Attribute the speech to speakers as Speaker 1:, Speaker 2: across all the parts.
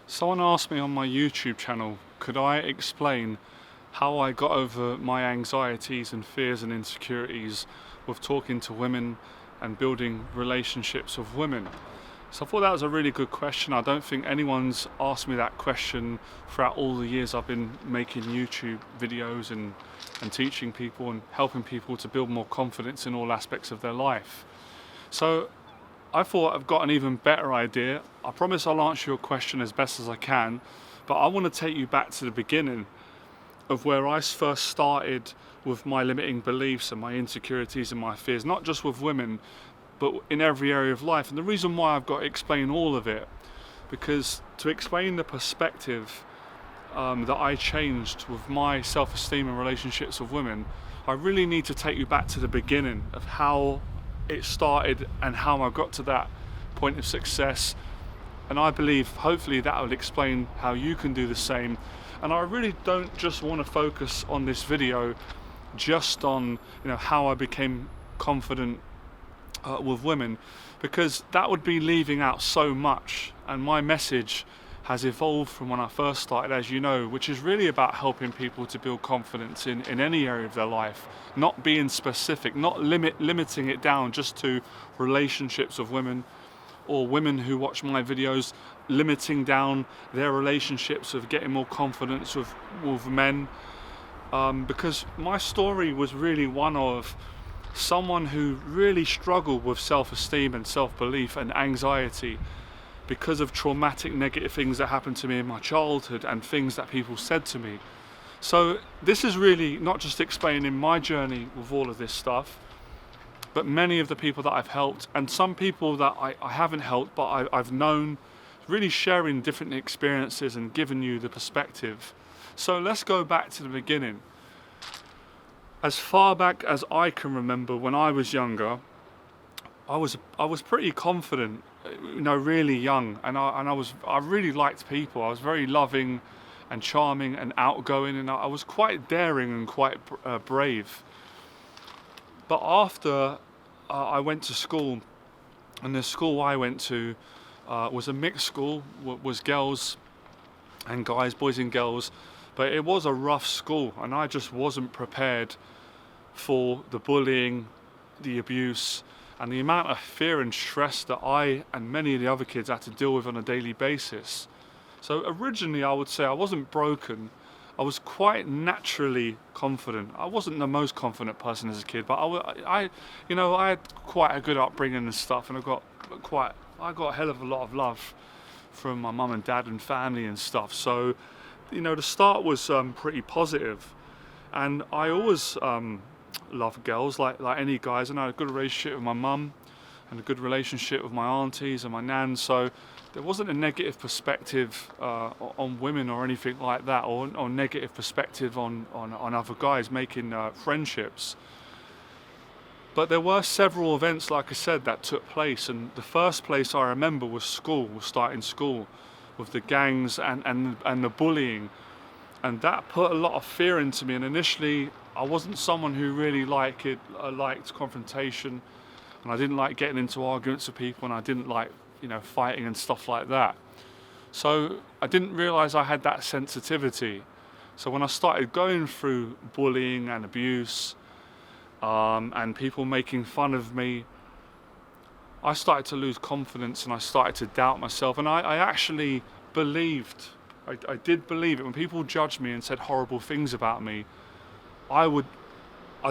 Speaker 1: Someone asked me on my YouTube channel, could I explain how I got over my anxieties and fears and insecurities with talking to women and building relationships with women. So I thought that was a really good question. I don't think anyone's asked me that question throughout all the years I've been making YouTube videos and teaching people and helping people to build more confidence in all aspects of their life. So I thought I've got an even better idea. I promise I'll answer your question as best as I can, but I want to take you back to the beginning of where I first started with my limiting beliefs and my insecurities and my fears, not just with women, but in every area of life. And the reason why I've got to explain all of it, because to explain the perspective that I changed with my self-esteem and relationships with women, I really need to take you back to the beginning of how it started and how I got to that point of success. And I believe hopefully that will explain how you can do the same. And I really don't just want to focus on this video just on how I became confident with women, because that would be leaving out so much. And my message has evolved from when I first started, as you know, which is really about helping people to build confidence in any area of their life, not being specific, not limiting it down just to relationships with women, or women who watch my videos limiting down their relationships of getting more confidence with men, because my story was really one of someone who really struggled with self-esteem and self-belief and anxiety because of traumatic negative things that happened to me in my childhood and things that people said to me. So this is really not just explaining my journey with all of this stuff, but many of the people that I've helped, and some people that I haven't helped but I've known, really sharing different experiences and giving you the perspective. So let's go back to the beginning. As far back as I can remember, when I was younger, I was pretty confident, really young, and I really liked people. I was very loving and charming and outgoing, and I was quite daring and quite brave. But after I went to school, and the school I went to was a mixed school, was girls and guys, boys and girls, but it was a rough school, and I just wasn't prepared for the bullying, the abuse, and the amount of fear and stress that I and many of the other kids had to deal with on a daily basis. So originally I would say I wasn't broken. I was quite naturally confident. I wasn't the most confident person as a kid, but I had quite a good upbringing and stuff, and I got a hell of a lot of love from my mum and dad and family and stuff. So, the start was pretty positive, and I always love girls like any guys, and I had a good relationship with my mum and a good relationship with my aunties and my nan, so there wasn't a negative perspective on women or anything like that, or negative perspective on other guys making friendships. But there were several events, like I said, that took place, and the first place I remember was starting school with the gangs and the bullying, and that put a lot of fear into me. And initially I wasn't someone who really liked confrontation, and I didn't like getting into arguments with people, and I didn't like fighting and stuff like that. So I didn't realize I had that sensitivity. So when I started going through bullying and abuse, and people making fun of me, I started to lose confidence, and I started to doubt myself. And I actually believed, I did believe it. When people judged me and said horrible things about me, I'd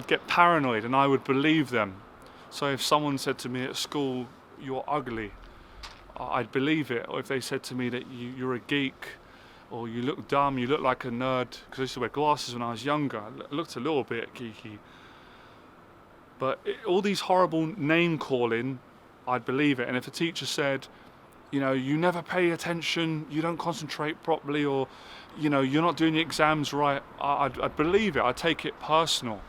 Speaker 1: get paranoid and I would believe them. So if someone said to me at school, "You're ugly," I'd believe it. Or if they said to me that you're a geek, or you look dumb, you look like a nerd, because I used to wear glasses when I was younger, I looked a little bit geeky. But all these horrible name calling, I'd believe it. And if a teacher said, you never pay attention, you don't concentrate properly, or you're not doing the exams right, I'd believe it. I'd take it personal.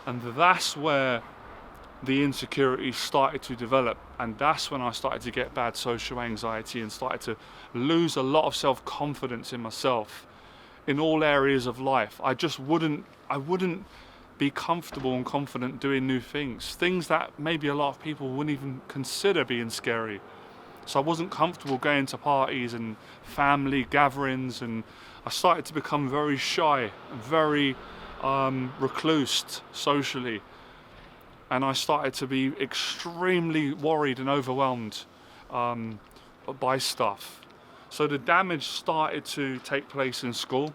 Speaker 1: And that's where the insecurities started to develop, and that's when I started to get bad social anxiety and started to lose a lot of self-confidence in myself in all areas of life. I wouldn't be comfortable and confident doing new things that maybe a lot of people wouldn't even consider being scary. So I wasn't comfortable going to parties and family gatherings, and I started to become very shy, very recluse socially. And I started to be extremely worried and overwhelmed by stuff. So the damage started to take place in school.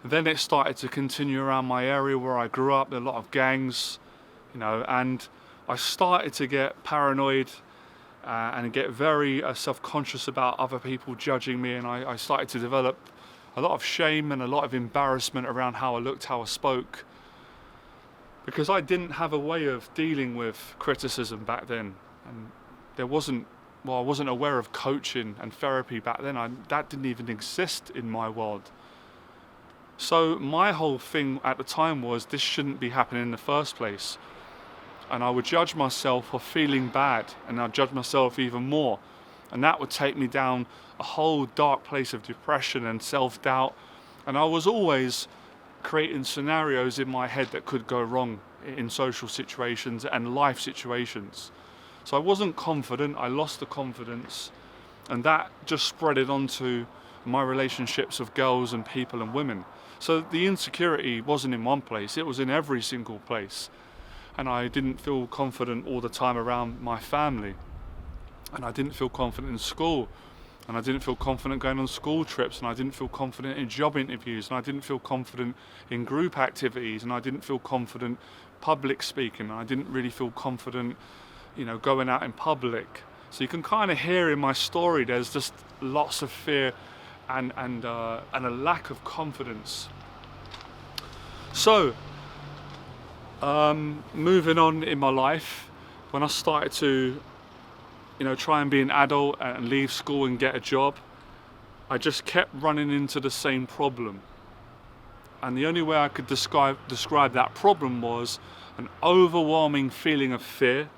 Speaker 1: Then it started to continue around my area where I grew up. There were a lot of gangs, and I started to get paranoid and get very self-conscious about other people judging me, and I started to develop a lot of shame and a lot of embarrassment around how I looked, how I spoke, because I didn't have a way of dealing with criticism back then, and I wasn't aware of coaching and therapy back then. That didn't even exist in my world. So my whole thing at the time was, this shouldn't be happening in the first place. And I would judge myself for feeling bad, and I'd judge myself even more. And that would take me down a whole dark place of depression and self-doubt. And I was always creating scenarios in my head that could go wrong in social situations and life situations. So I wasn't confident, I lost the confidence, and that just spread it onto my relationships with girls and people and women. So the insecurity wasn't in one place, it was in every single place. And I didn't feel confident all the time around my family. And I didn't feel confident in school. And I didn't feel confident going on school trips. And I didn't feel confident in job interviews. And I didn't feel confident in group activities. And I didn't feel confident public speaking. And I didn't really feel confident, going out in public. So you can kind of hear in my story, there's just lots of fear and a lack of confidence. So, moving on in my life, when I started to try and be an adult and leave school and get a job, I just kept running into the same problem. And the only way I could describe that problem was an overwhelming feeling of fear,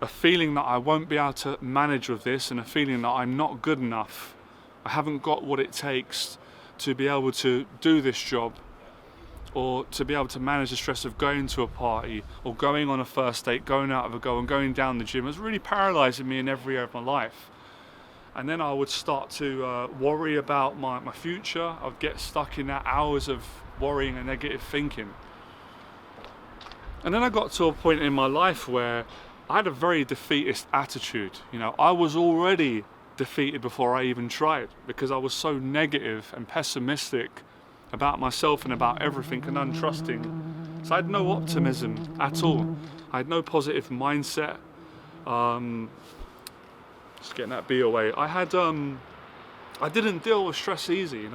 Speaker 1: a feeling that I won't be able to manage with this, and a feeling that I'm not good enough. I haven't got what it takes to be able to do this job, or to be able to manage the stress of going to a party or going on a first date, going out with a girl and going down the gym. It was really paralysing me in every area of my life. And then I would start to worry about my future. I'd get stuck in that hours of worrying and negative thinking. And then I got to a point in my life where I had a very defeatist attitude. I was already defeated before I even tried, because I was so negative and pessimistic about myself and about everything and untrusting. So I had no optimism at all. I had no positive mindset. Just getting that bee away. I didn't deal with stress easy,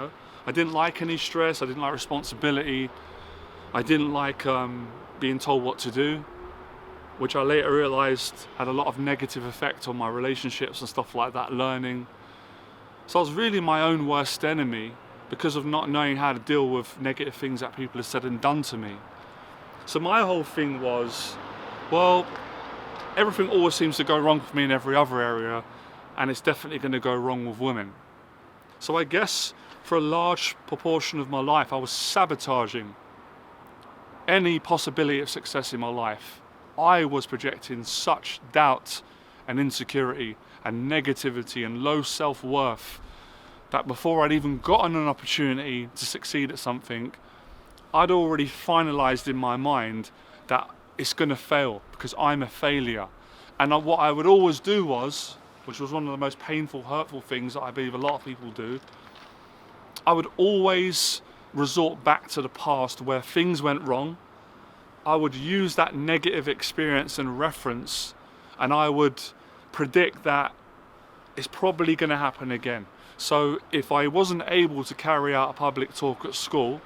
Speaker 1: I didn't like any stress, I didn't like responsibility. I didn't like being told what to do, which I later realized had a lot of negative effect on my relationships and stuff like that, learning. So I was really my own worst enemy, because of not knowing how to deal with negative things that people have said and done to me. So my whole thing was, everything always seems to go wrong for me in every other area, and it's definitely going to go wrong with women. So I guess for a large proportion of my life, I was sabotaging any possibility of success in my life. I was projecting such doubt and insecurity and negativity and low self-worth that before I'd even gotten an opportunity to succeed at something, I'd already finalised in my mind that it's going to fail because I'm a failure. And what I would always do was, which was one of the most painful, hurtful things that I believe a lot of people do, I would always resort back to the past where things went wrong. I would use that negative experience and reference, and I would predict that it's probably going to happen again. So if I wasn't able to carry out a public talk at school,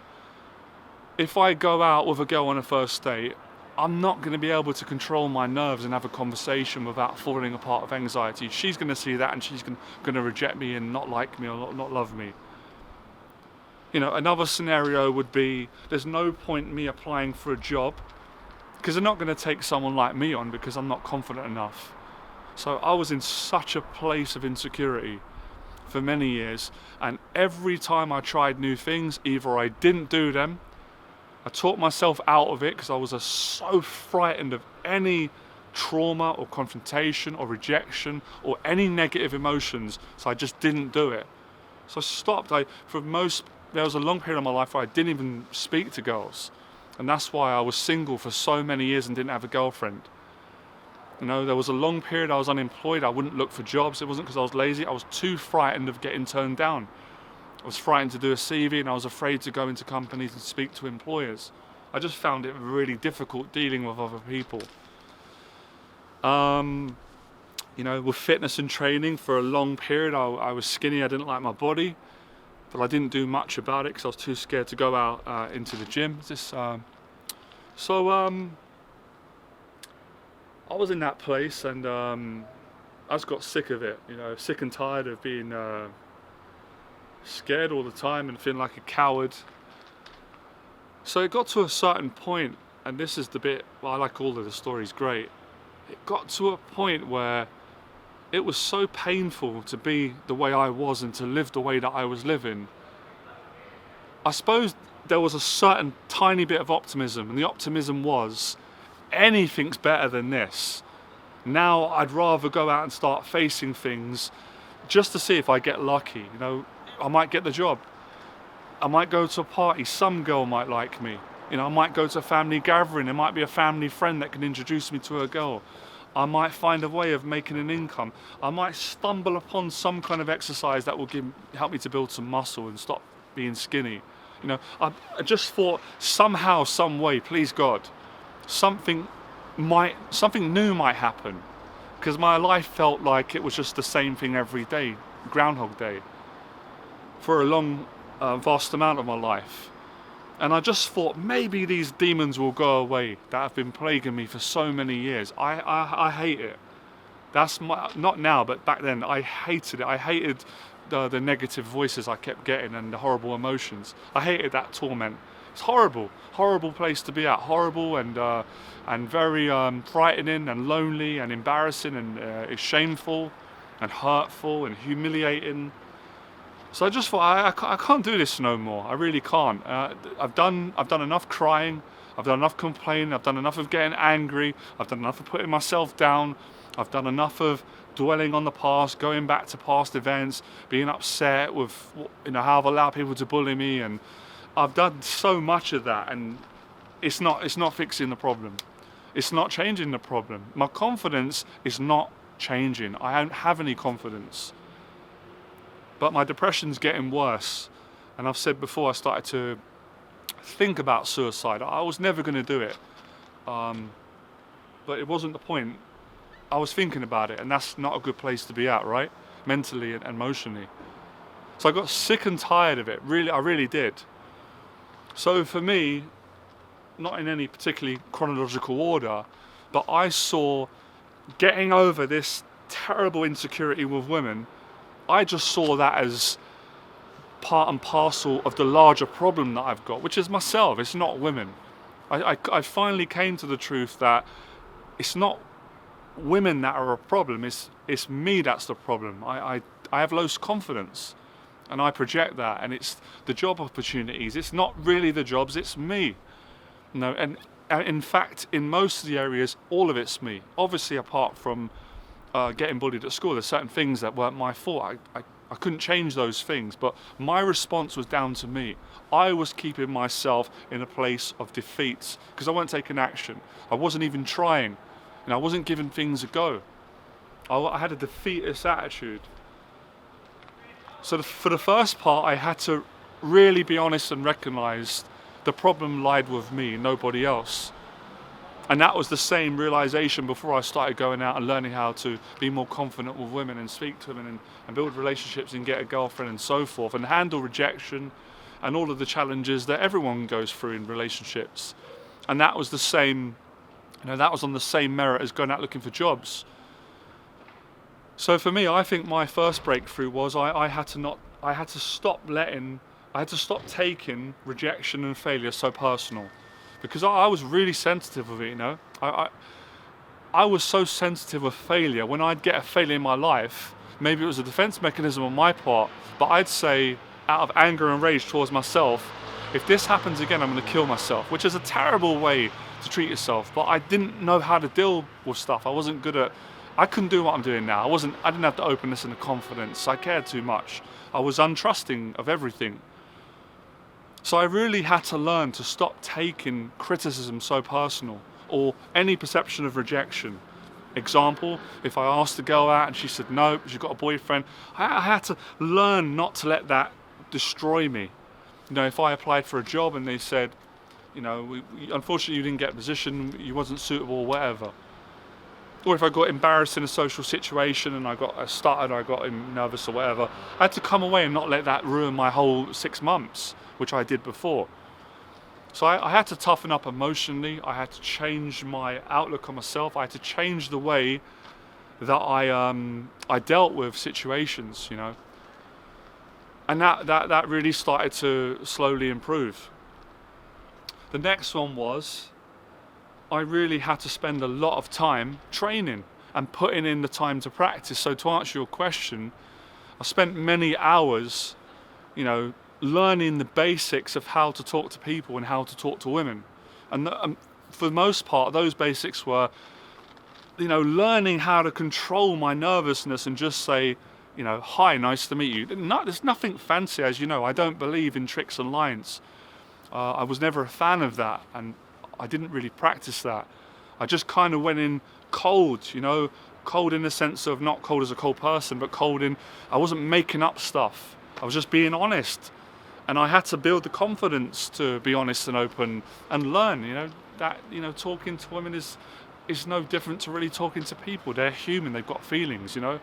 Speaker 1: if I go out with a girl on a first date, I'm not going to be able to control my nerves and have a conversation without falling apart of anxiety. She's going to see that and she's going to reject me and not like me or not love me. Another scenario would be, there's no point me applying for a job because they're not going to take someone like me on because I'm not confident enough. So I was in such a place of insecurity for many years, and every time I tried new things, either I didn't do them, I talked myself out of it because I was so frightened of any trauma or confrontation or rejection or any negative emotions, so I just didn't do it. So I stopped. There was a long period of my life where I didn't even speak to girls, and that's why I was single for so many years and didn't have a girlfriend. There was a long period I was unemployed. I wouldn't look for jobs. It wasn't because I was lazy. I was too frightened of getting turned down. I was frightened to do a CV, and I was afraid to go into companies and speak to employers. I just found it really difficult dealing with other people. With fitness and training for a long period, I was skinny. I didn't like my body, but I didn't do much about it because I was too scared to go out into the gym. I was in that place, and I just got sick of it. Sick and tired of being scared all the time and feeling like a coward. So it got to a certain point, and this is the bit, I like all of the stories, great. It got to a point where it was so painful to be the way I was and to live the way that I was living. I suppose there was a certain tiny bit of optimism, and the optimism was, anything's better than this. Now I'd rather go out and start facing things just to see if I get lucky. I might get the job. I might go to a party, some girl might like me. I might go to a family gathering, there might be a family friend that can introduce me to a girl. I might find a way of making an income. I might stumble upon some kind of exercise that will help me to build some muscle and stop being skinny. I just thought somehow, some way, please God, something new might happen, because my life felt like it was just the same thing every day, Groundhog Day, for a long, vast amount of my life. And I just thought maybe these demons will go away that have been plaguing me for so many years. I hate it. Not now, but back then I hated it. I hated the negative voices I kept getting and the horrible emotions. I hated that torment. It's horrible place to be at. Horrible and very frightening and lonely and embarrassing, and it's shameful and hurtful and humiliating. So I just thought I can't do this no more. I really can't. I've done enough crying. I've done enough complaining. I've done enough of getting angry. I've done enough of putting myself down. I've done enough of dwelling on the past, going back to past events, being upset with how I've allowed people to bully me, and I've done so much of that, and it's not fixing the problem. It's not changing the problem. My confidence is not changing. I don't have any confidence. But my depression's getting worse, and I've said before I started to think about suicide. I was never going to do it, but it wasn't the point. I was thinking about it, and that's not a good place to be at, right? Mentally and emotionally. So I got sick and tired of it. Really, I really did. So for me, not in any particularly chronological order, but I saw getting over this terrible insecurity with women. I just saw that as part and parcel of the larger problem that I've got, which is myself. It's not women. I finally came to the truth that it's not women that are a problem. It's me that's the problem. I have low confidence, and I project that, and it's the job opportunities. It's not really the jobs. It's me. And in fact, in most of the areas, all of it's me. Obviously, apart from getting bullied at school, there's certain things that weren't my fault. I couldn't change those things, but my response was down to me. I was keeping myself in a place of defeat because I wasn't taking action. I wasn't even trying, and I wasn't giving things a go. I had a defeatist attitude. So for the first part, I had to really be honest and recognize the problem lied with me, nobody else. And that was the same realization before I started going out and learning how to be more confident with women and speak to women and build relationships and get a girlfriend and so forth, and handle rejection and all of the challenges that everyone goes through in relationships. And that was the same, that was on the same merit as going out looking for jobs. So for me, I think my first breakthrough was I had to stop taking rejection and failure so personal. Because I was really sensitive with it, I was so sensitive with failure. When I'd get a failure in my life, maybe it was a defense mechanism on my part, but I'd say, out of anger and rage towards myself, if this happens again, I'm going to kill myself, which is a terrible way to treat yourself, but I didn't know how to deal with stuff. I couldn't do what I'm doing now. I didn't have the openness and the confidence. I cared too much. I was untrusting of everything. So I really had to learn to stop taking criticism so personal, or any perception of rejection. Example, if I asked a girl out and she said no, she's got a boyfriend, I had to learn not to let that destroy me. If I applied for a job and they said, unfortunately you didn't get a position, you wasn't suitable, whatever. Or if I got embarrassed in a social situation and I got stuttered, I got nervous or whatever, I had to come away and not let that ruin my whole 6 months, which I did before. So I had to toughen up emotionally. I had to change my outlook on myself. I had to change the way that I dealt with situations, and that really started to slowly improve. The next one was, I really had to spend a lot of time training and putting in the time to practice. So to answer your question, I spent many hours, learning the basics of how to talk to people and how to talk to women. And for the most part, those basics were, learning how to control my nervousness and just say, hi, nice to meet you. There's nothing fancy, as you know. I don't believe in tricks and lines. I was never a fan of that, and I didn't really practice that. I just kind of went in cold, cold in the sense of not cold as a cold person, but cold in, I wasn't making up stuff. I was just being honest. And I had to build the confidence to be honest and open and learn, that, talking to women is no different to really talking to people. They're human, they've got feelings, I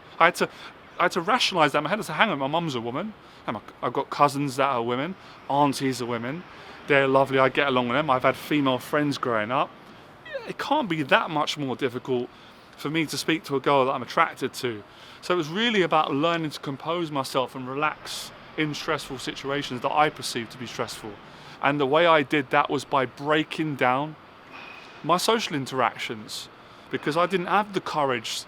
Speaker 1: had to rationalise that in my head. I said, hang on, my mum's a woman, and I've got cousins that are women, aunties are women, they're lovely, I get along with them, I've had female friends growing up. It can't be that much more difficult for me to speak to a girl that I'm attracted to. So it was really about learning to compose myself and relax in stressful situations that I perceived to be stressful. And the way I did that was by breaking down my social interactions, because I didn't have the courage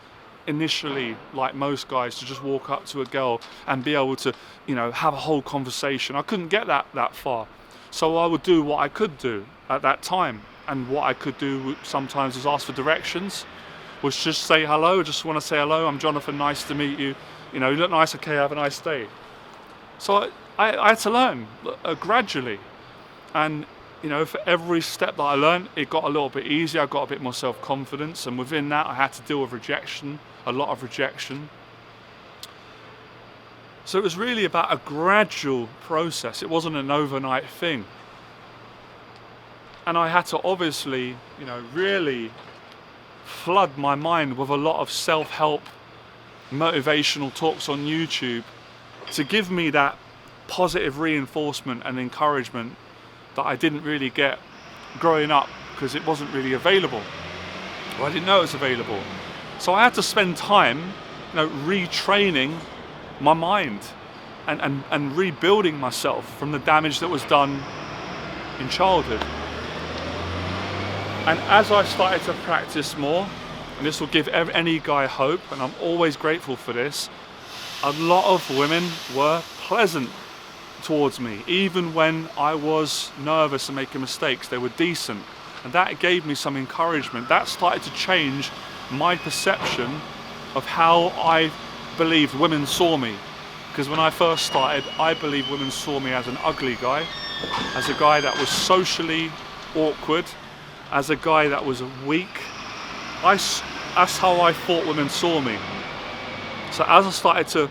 Speaker 1: initially, like most guys, to just walk up to a girl and be able to, have a whole conversation. I couldn't get that far. So I would do what I could do at that time. And what I could do sometimes was ask for directions, was just say hello, just want to say hello, I'm Jonathan, nice to meet you. You look nice, okay, have a nice day. So I had to learn gradually. And, for every step that I learned, it got a little bit easier. I got a bit more self-confidence. And within that, I had to deal with rejection, a lot of rejection. So it was really about a gradual process. It wasn't an overnight thing. And I had to obviously, really flood my mind with a lot of self-help, motivational talks on YouTube to give me that positive reinforcement and encouragement that I didn't really get growing up, because it wasn't really available. Well, I didn't know it was available. So I had to spend time, retraining my mind and rebuilding myself from the damage that was done in childhood. And as I started to practice more, and this will give any guy hope, and I'm always grateful for this, a lot of women were pleasant towards me. Even when I was nervous and making mistakes, they were decent. And that gave me some encouragement. That started to change my perception of how I believed women saw me. Because when I first started, I believed women saw me as an ugly guy, as a guy that was socially awkward, as a guy that was weak. That's how I thought women saw me. So as I started to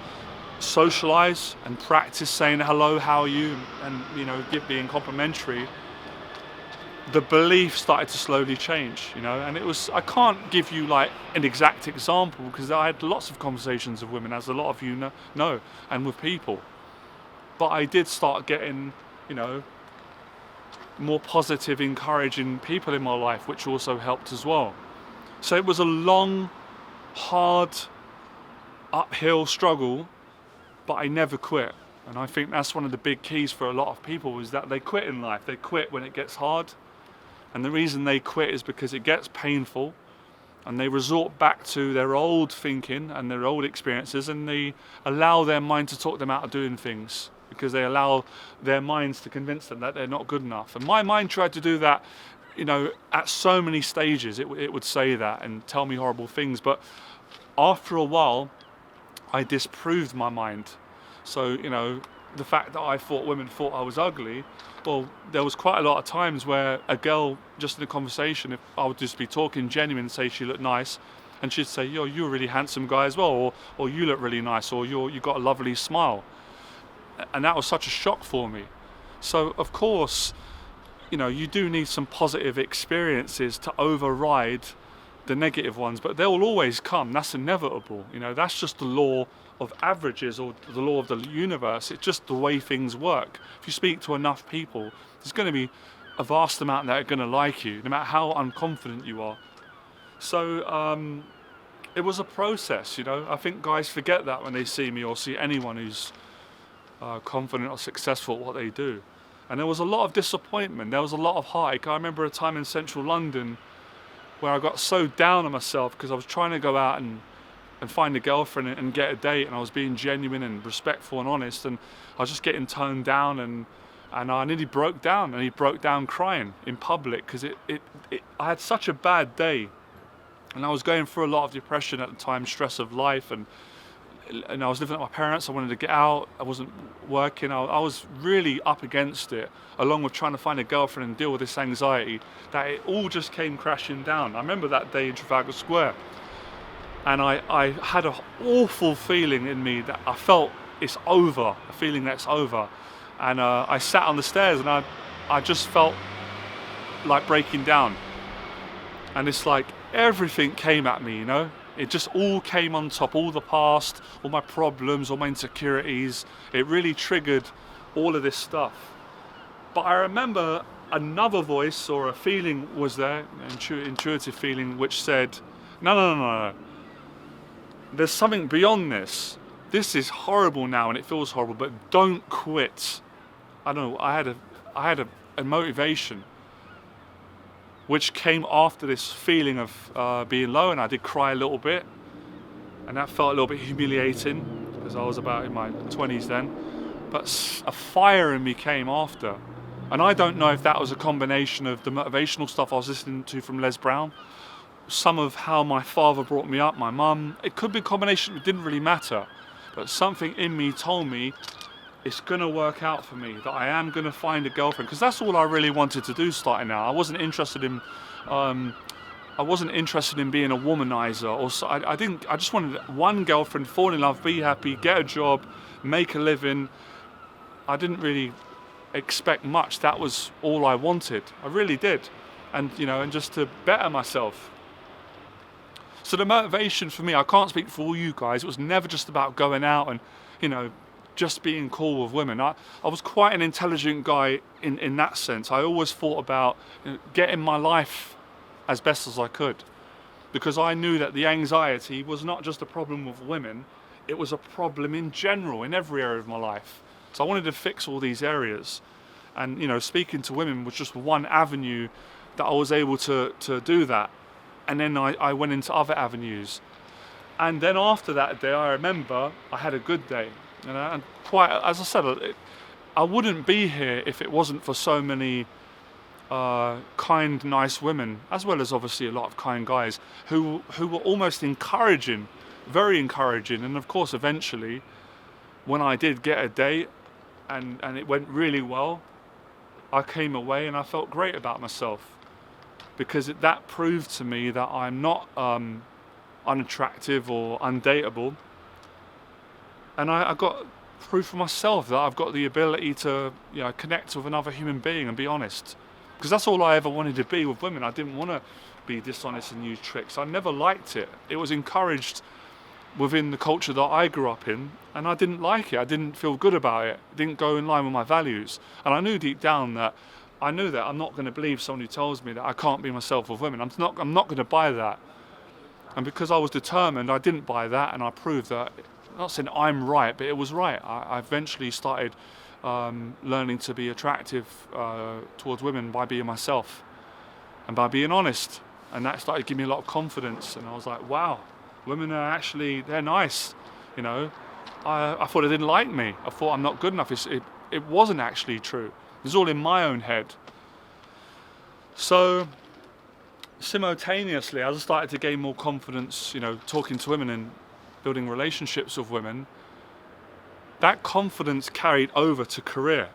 Speaker 1: socialize and practice saying hello, how are you, and being complimentary, the belief started to slowly change, and it was, I can't give you like an exact example, because I had lots of conversations with women, as a lot of you know, and with people, but I did start getting, more positive, encouraging people in my life, which also helped as well. So it was a long, hard, uphill struggle, but I never quit. And I think that's one of the big keys for a lot of people, is that they quit in life. They quit when it gets hard. And the reason they quit is because it gets painful, and they resort back to their old thinking and their old experiences, and they allow their mind to talk them out of doing things, because they allow their minds to convince them that they're not good enough. And my mind tried to do that at so many stages it would say that and tell me horrible things. But after a while, I disproved my mind. So, the fact that I thought women thought I was ugly, well, there was quite a lot of times where a girl, just in a conversation, if I would just be talking genuine, say she looked nice, and she'd say, "Yo, you're a really handsome guy as well," or "You look really nice," or "You got a lovely smile," and that was such a shock for me. So, of course, you do need some positive experiences to override the negative ones, but they will always come. That's inevitable. That's just the law of averages, or the law of the universe. It's just the way things work. If you speak to enough people, there's going to be a vast amount that are going to like you, no matter how unconfident you are. So it was a process. I think guys forget that when they see me or see anyone who's confident or successful at what they do. And there was a lot of disappointment. There was a lot of heartache. I remember a time in central London where I got so down on myself because I was trying to go out and find a girlfriend and get a date, and I was being genuine and respectful and honest, and I was just getting toned down, and I nearly broke down, and he broke down crying in public because I had such a bad day, and I was going through a lot of depression at the time, stress of life, and I was living at my parents. I wanted to get out. I wasn't working. I was really up against it, along with trying to find a girlfriend and deal with this anxiety, that it all just came crashing down. I remember that day in Trafalgar Square, and I had an awful feeling in me that I felt it's over, a feeling that it's over. And I sat on the stairs, and I just felt like breaking down. And it's like everything came at me, It just all came on top, all the past, all my problems, all my insecurities. It really triggered all of this stuff. But I remember another voice or a feeling was there, an intuitive feeling, which said, no. There's something beyond this. This is horrible now and it feels horrible, but don't quit. I don't know, I had a motivation which came after this feeling of being low, and I did cry a little bit, and that felt a little bit humiliating because I was about in my 20s then. But a fire in me came after, and I don't know if that was a combination of the motivational stuff I was listening to from Les Brown, some of how my father brought me up, my mum. It could be a combination, it didn't really matter, but something in me told me it's going to work out for me, that I am going to find a girlfriend, because that's all I really wanted to do starting out. I wasn't interested in being a womanizer, or so. I just wanted one girlfriend, fall in love, be happy, get a job, make a living. I didn't really expect much. That was all I wanted. I really did. And just to better myself. So the motivation for me, I can't speak for all you guys, it was never just about going out and just being cool with women. I was quite an intelligent guy in that sense. I always thought about getting my life as best as I could, because I knew that the anxiety was not just a problem with women, it was a problem in general, in every area of my life. So I wanted to fix all these areas, and speaking to women was just one avenue that I was able to do that. And then I went into other avenues, and then after that day, I remember I had a good day. And quite, as I said, I wouldn't be here if it wasn't for so many kind, nice women, as well as obviously a lot of kind guys who were almost encouraging, very encouraging. And of course, eventually, when I did get a date and it went really well, I came away and I felt great about myself, because that proved to me that I'm not unattractive or undateable. And I got proof for myself that I've got the ability to connect with another human being and be honest. Because that's all I ever wanted to be with women. I didn't want to be dishonest and use tricks. I never liked it. It was encouraged within the culture that I grew up in, and I didn't like it. I didn't feel good about it. It didn't go in line with my values. And I knew deep down that I'm not going to believe someone who tells me that I can't be myself with women. I'm not going to buy that. And because I was determined, I didn't buy that, and I proved that. I'm not saying I'm right, but it was right. I eventually started learning to be attractive towards women by being myself and by being honest. And that started giving me a lot of confidence. And I was like, wow, women are actually, they're nice. I thought they didn't like me. I thought I'm not good enough. It wasn't actually true. It was all in my own head. So simultaneously, as I started to gain more confidence, talking to women and building relationships with women, that confidence carried over to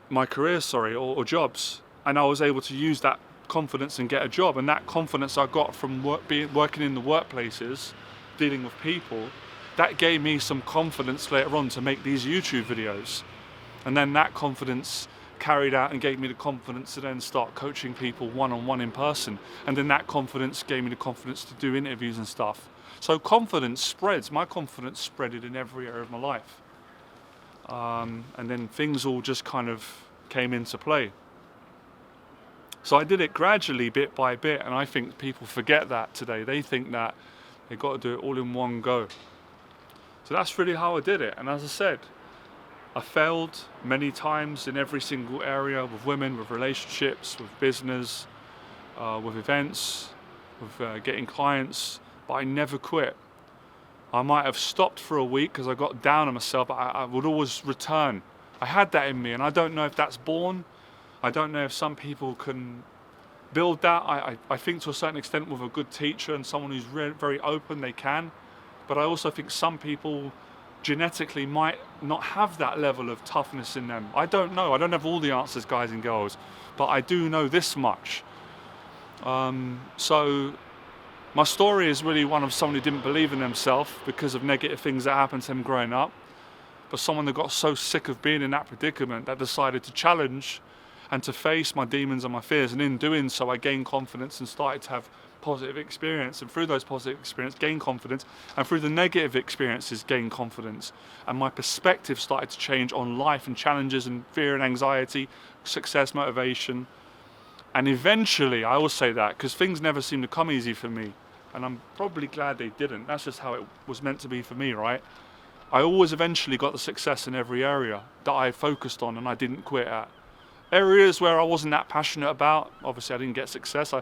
Speaker 1: my career, or jobs. And I was able to use that confidence and get a job. And that confidence I got from working in the workplaces, dealing with people, that gave me some confidence later on to make these YouTube videos. And then that confidence carried out and gave me the confidence to then start coaching people one-on-one in person. And then that confidence gave me the confidence to do interviews and stuff. So confidence spreads. My confidence spread it in every area of my life. And then things all just kind of came into play. So I did it gradually, bit by bit, and I think people forget that today. They think that they've got to do it all in one go. So that's really how I did it. And as I said, I failed many times in every single area, with women, with relationships, with business, with events, with getting clients, but I never quit. I might have stopped for a week because I got down on myself, but I would always return. I had that in me, and I don't know if that's born. I don't know if some people can build that. I think to a certain extent with a good teacher and someone who's very open, they can. But I also think some people genetically might not have that level of toughness in them. I don't know. I don't have all the answers, guys and girls, but I do know this much. So my story is really one of someone who didn't believe in themselves because of negative things that happened to them growing up, but someone that got so sick of being in that predicament that decided to challenge and to face my demons and my fears. And in doing so, I gained confidence and started to have positive experience, and through those positive experiences gain confidence, and through the negative experiences gain confidence, and my perspective started to change on life and challenges and fear and anxiety, success, motivation. And eventually, I always say that because things never seem to come easy for me, and I'm probably glad they didn't. That's just how it was meant to be for me, right? I always eventually got the success in every area that I focused on and I didn't quit at. Areas where I wasn't that passionate about, obviously I didn't get success. I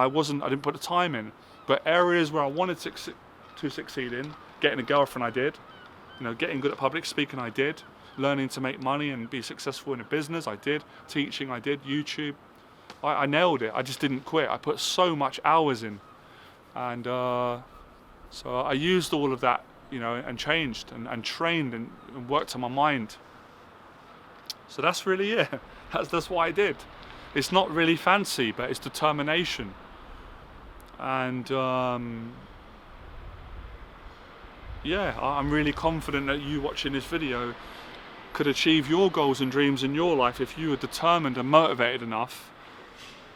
Speaker 1: didn't put the time in. But areas where I wanted to succeed in, getting a girlfriend, I did. Getting good at public speaking, I did. Learning to make money and be successful in a business, I did. Teaching, I did. YouTube, I nailed it. I just didn't quit. I put so much hours in, and so I used all of that, and changed and trained and worked on my mind. So that's really it. That's what I did. It's not really fancy, but it's determination. And I'm really confident that you watching this video could achieve your goals and dreams in your life if you are determined and motivated enough,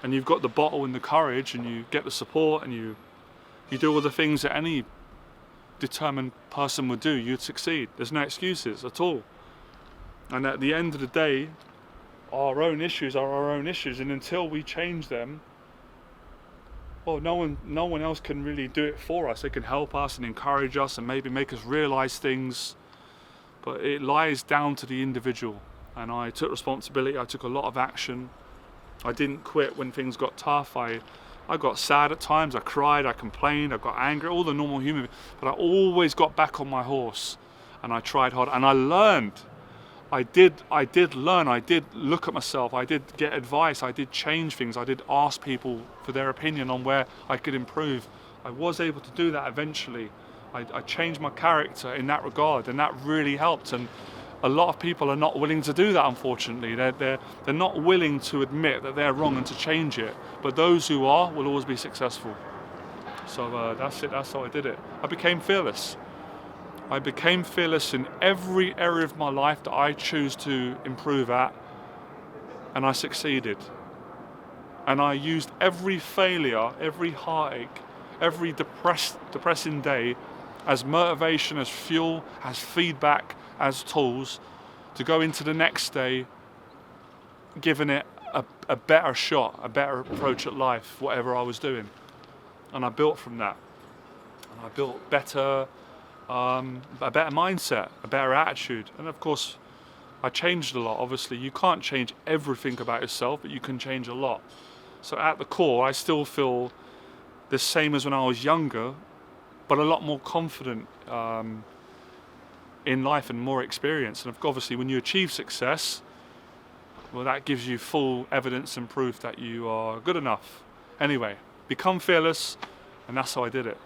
Speaker 1: and you've got the bottle and the courage, and you get the support, and you do all the things that any determined person would do. You'd succeed. There's no excuses at all. And at the end of the day, our own issues are our own issues, and until we change them, well, no one else can really do it for us. They can help us and encourage us and maybe make us realize things, but it lies down to the individual. And I took responsibility. I took a lot of action. I didn't quit when things got tough. I got sad at times. I cried. I complained. I got angry. All the normal human, but I always got back on my horse, and I tried hard, and I learned. I did learn. I did look at myself. I did get advice. I did change things. I did ask people for their opinion on where I could improve. I was able to do that eventually. I changed my character in that regard, and that really helped. And a lot of people are not willing to do that, unfortunately. They're not willing to admit that they're wrong and to change it. But those who are will always be successful. So that's it. That's how I did it. I became fearless. I became fearless in every area of my life that I choose to improve at, and I succeeded. And I used every failure, every heartache, every depressing day as motivation, as fuel, as feedback, as tools to go into the next day giving it a better shot, a better approach at life, whatever I was doing. And I built from that. And I built a better mindset, a better attitude. And of course, I changed a lot. Obviously, you can't change everything about yourself, but you can change a lot. So at the core, I still feel the same as when I was younger, but a lot more confident in life and more experience. And obviously, when you achieve success, well, that gives you full evidence and proof that you are good enough. Anyway, become fearless, and that's how I did it.